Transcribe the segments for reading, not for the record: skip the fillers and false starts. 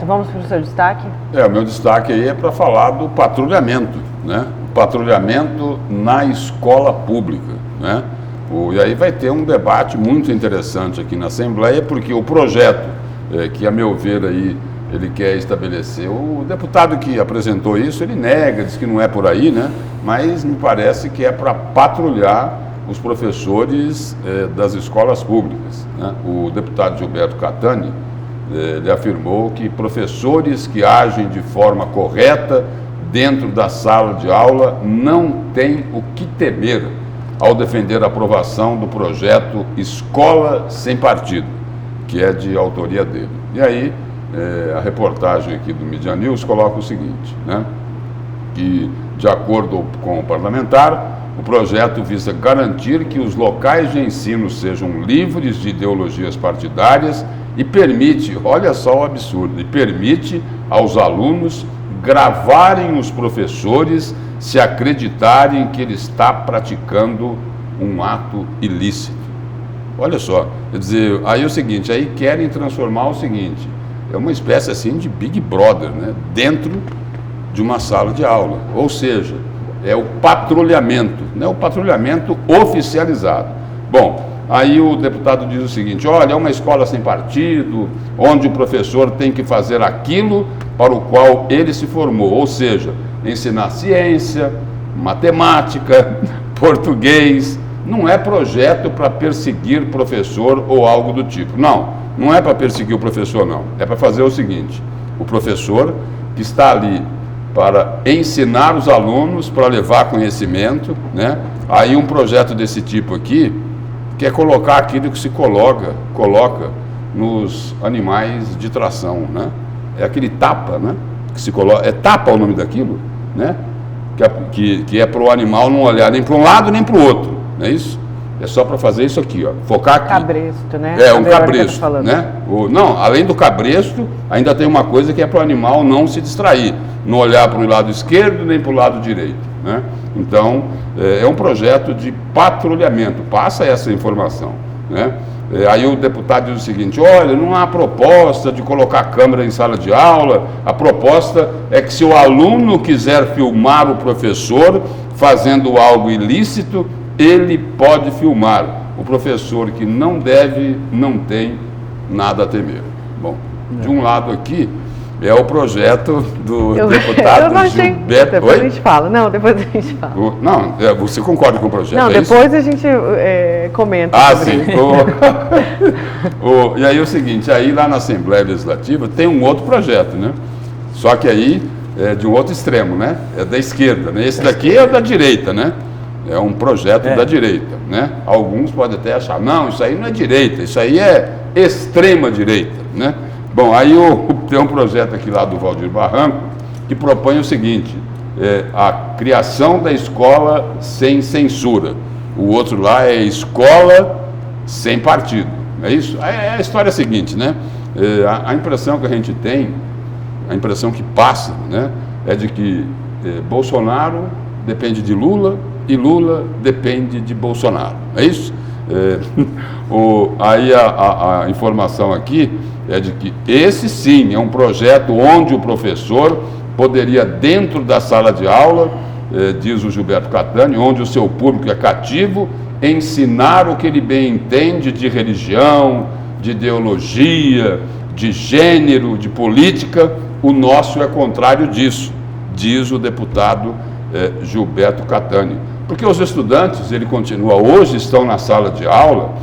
Certo, vamos para o seu destaque? O meu destaque aí é para falar do patrulhamento, né? O patrulhamento na escola pública, né? E aí vai ter um debate muito interessante aqui na Assembleia, porque o projeto que, a meu ver, aí, ele quer estabelecer, o deputado que apresentou isso, ele nega, diz que não é por aí, né? Mas me parece que é para patrulhar os professores das escolas públicas, né? O deputado Gilberto Catani, ele afirmou que professores que agem de forma correta dentro da sala de aula não têm o que temer ao defender a aprovação do projeto Escola Sem Partido, que é de autoria dele. E aí, a reportagem aqui do Media News coloca o seguinte, né? Que, de acordo com o parlamentar, o projeto visa garantir que os locais de ensino sejam livres de ideologias partidárias e permite, olha só o absurdo, e permite aos alunos gravarem os professores se acreditarem que ele está praticando um ato ilícito. Olha só, quer dizer, aí é o seguinte, aí querem transformar o seguinte, é uma espécie assim de Big Brother, né, dentro de uma sala de aula, ou seja, é o patrulhamento, né, o patrulhamento oficializado. Bom, aí o deputado diz o seguinte, olha, é uma escola sem partido, onde o professor tem que fazer aquilo para o qual ele se formou, ou seja, ensinar ciência, matemática, português. Não é projeto para perseguir professor ou algo do tipo. Não, não é para perseguir o professor, não. É para fazer o seguinte, o professor que está ali para ensinar os alunos, para levar conhecimento, né? Aí um projeto desse tipo aqui, que é colocar aquilo que se coloca nos animais de tração, né? É aquele tapa, né? Que se coloca, é tapa o nome daquilo, né? Que é para o animal não olhar nem para um lado nem para o outro, não é isso? É só para fazer isso aqui, ó, focar aqui. Cabresto, né? Um cabresto, né? Não, além do cabresto, ainda tem uma coisa que é para o animal não se distrair, não olhar para o lado esquerdo nem para o lado direito, né? Então, é um projeto de patrulhamento, passa essa informação, né? Aí o deputado diz o seguinte, olha, não há proposta de colocar câmera em sala de aula, a proposta é que se o aluno quiser filmar o professor fazendo algo ilícito, ele pode filmar. O professor que não deve, não tem nada a temer. Bom, de um lado aqui é o projeto do deputado Gilberto... Depois a gente fala. Não, depois a gente fala. Você concorda com o projeto? Não, depois a gente comenta. Sim. E aí é o seguinte, aí lá na Assembleia Legislativa tem um outro projeto, né? Só que aí é de um outro extremo, né? É da esquerda, né? Esse daqui é da direita, né? É um projeto da direita, né? Alguns podem até achar, não, isso aí não é direita, isso aí é extrema direita, né? Bom, aí tem um projeto aqui lá do Valdir Barranco que propõe o seguinte, a criação da escola sem censura. O outro lá é escola sem partido, não é isso? A história é a seguinte, né? A impressão que a gente tem, a impressão que passa, né? É de que Bolsonaro depende de Lula e Lula depende de Bolsonaro, é isso? Aí a informação aqui é de que esse sim é um projeto onde o professor poderia, dentro da sala de aula, diz o Gilberto Catani, onde o seu público é cativo, ensinar o que ele bem entende de religião, de ideologia, de gênero, de política. O nosso é contrário disso, diz o deputado Gilberto Catani. Porque os estudantes, ele continua, hoje estão na sala de aula,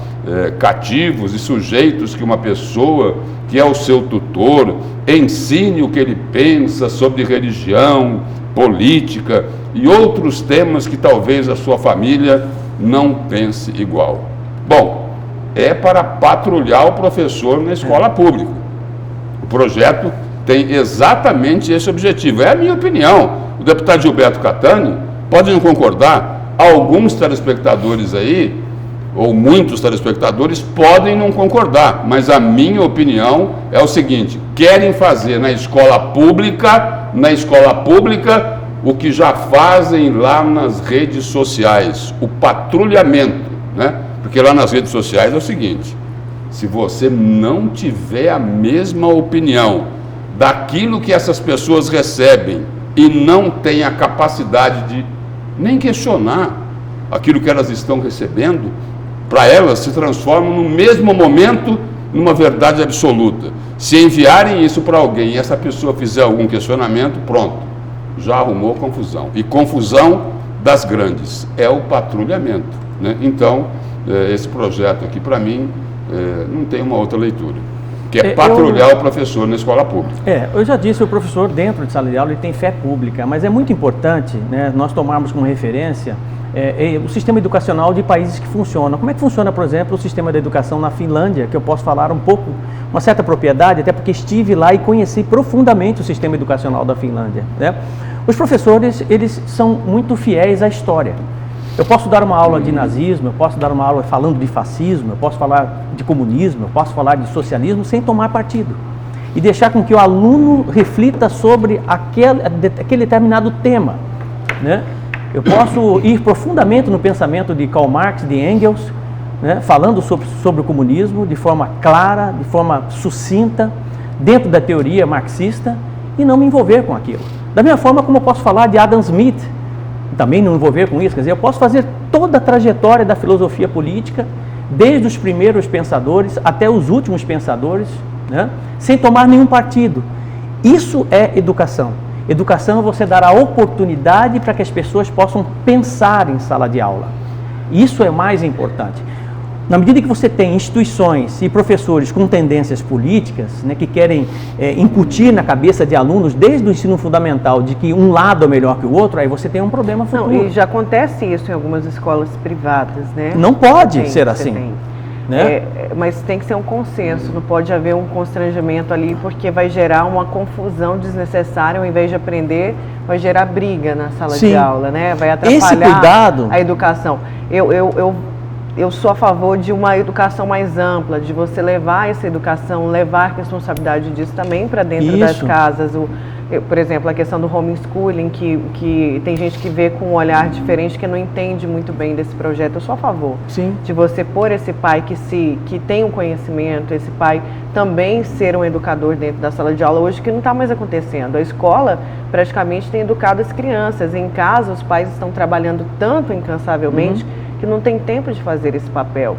cativos e sujeitos que uma pessoa que é o seu tutor ensine o que ele pensa sobre religião, política e outros temas que talvez a sua família não pense igual. Bom, é para patrulhar o professor na escola pública. O projeto tem exatamente esse objetivo. É a minha opinião. O deputado Gilberto Catani pode não concordar, alguns telespectadores aí, ou muitos telespectadores, podem não concordar, mas a minha opinião é o seguinte, querem fazer na escola pública, o que já fazem lá nas redes sociais, o patrulhamento, né? Porque lá nas redes sociais é o seguinte, se você não tiver a mesma opinião daquilo que essas pessoas recebem e não têm a capacidade de nem questionar aquilo que elas estão recebendo, para elas se transformam no mesmo momento numa verdade absoluta. Se enviarem isso para alguém e essa pessoa fizer algum questionamento, pronto, já arrumou confusão. E confusão das grandes é o patrulhamento, né? Então, esse projeto aqui, para mim, não tem uma outra leitura, que é patrulhar o professor na escola pública. Eu já disse, o professor dentro de sala de aula ele tem fé pública, mas é muito importante, né, nós tomarmos como referência o sistema educacional de países que funcionam. Como é que funciona, por exemplo, o sistema de educação na Finlândia, que eu posso falar um pouco, uma certa propriedade, até porque estive lá e conheci profundamente o sistema educacional da Finlândia, né? Os professores, eles são muito fiéis à história. Eu posso dar uma aula de nazismo, eu posso dar uma aula falando de fascismo, eu posso falar de comunismo, eu posso falar de socialismo sem tomar partido. E deixar com que o aluno reflita sobre aquele determinado tema, né? Eu posso ir profundamente no pensamento de Karl Marx, de Engels, né? Falando sobre o comunismo de forma clara, de forma sucinta, dentro da teoria marxista, e não me envolver com aquilo. Da mesma forma como eu posso falar de Adam Smith, também não envolver com isso, quer dizer, eu posso fazer toda a trajetória da filosofia política, desde os primeiros pensadores até os últimos pensadores, né, sem tomar nenhum partido. Isso é educação. Educação é você dar a oportunidade para que as pessoas possam pensar em sala de aula. Isso é mais importante. Na medida que você tem instituições e professores com tendências políticas, né, que querem incutir na cabeça de alunos, desde o ensino fundamental, de que um lado é melhor que o outro, aí você tem um problema futuro. Não, e já acontece isso em algumas escolas privadas, né? Não pode ser assim. Né? Mas tem que ser um consenso, não pode haver um constrangimento ali, porque vai gerar uma confusão desnecessária, ao invés de aprender, vai gerar briga na sala de aula, né? Vai atrapalhar a educação. Eu sou a favor de uma educação mais ampla, de você levar essa educação, levar a responsabilidade disso também para dentro das casas. Por exemplo, a questão do homeschooling, que tem gente que vê com um olhar diferente, que não entende muito bem desse projeto. Eu sou a favor de você pôr esse pai que tem um conhecimento, esse pai também ser um educador dentro da sala de aula, hoje que não está mais acontecendo. A escola praticamente tem educado as crianças. Em casa, os pais estão trabalhando tanto incansavelmente que não tem tempo de fazer esse papel.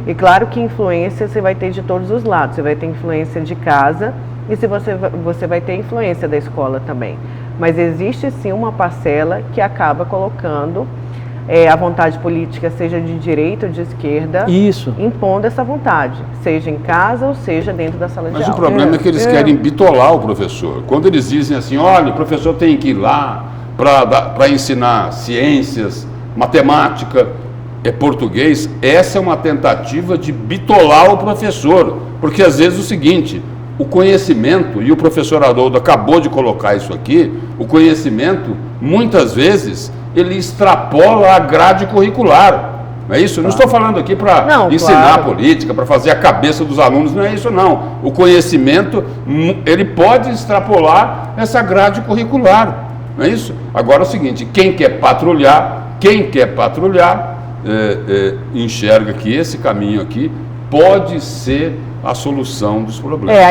E claro que influência você vai ter de todos os lados. Você vai ter influência de casa e você vai ter influência da escola também. Mas existe sim uma parcela que acaba colocando a vontade política, seja de direita ou de esquerda, impondo essa vontade, seja em casa ou seja dentro da sala de aula. Mas o problema é que eles querem bitolar o professor. Quando eles dizem assim, olha, o professor tem que ir lá para ensinar ciências, matemática, português, essa é uma tentativa de bitolar o professor. Porque às vezes é o seguinte, o conhecimento, e o professor Haroldo acabou de colocar isso aqui, o conhecimento, muitas vezes, ele extrapola a grade curricular. Não é isso? Não estou falando aqui para ensinar política, para fazer a cabeça dos alunos, não é isso não. O conhecimento, ele pode extrapolar essa grade curricular. Não é isso? Agora é o seguinte, quem quer patrulhar, enxerga que esse caminho aqui pode ser a solução dos problemas.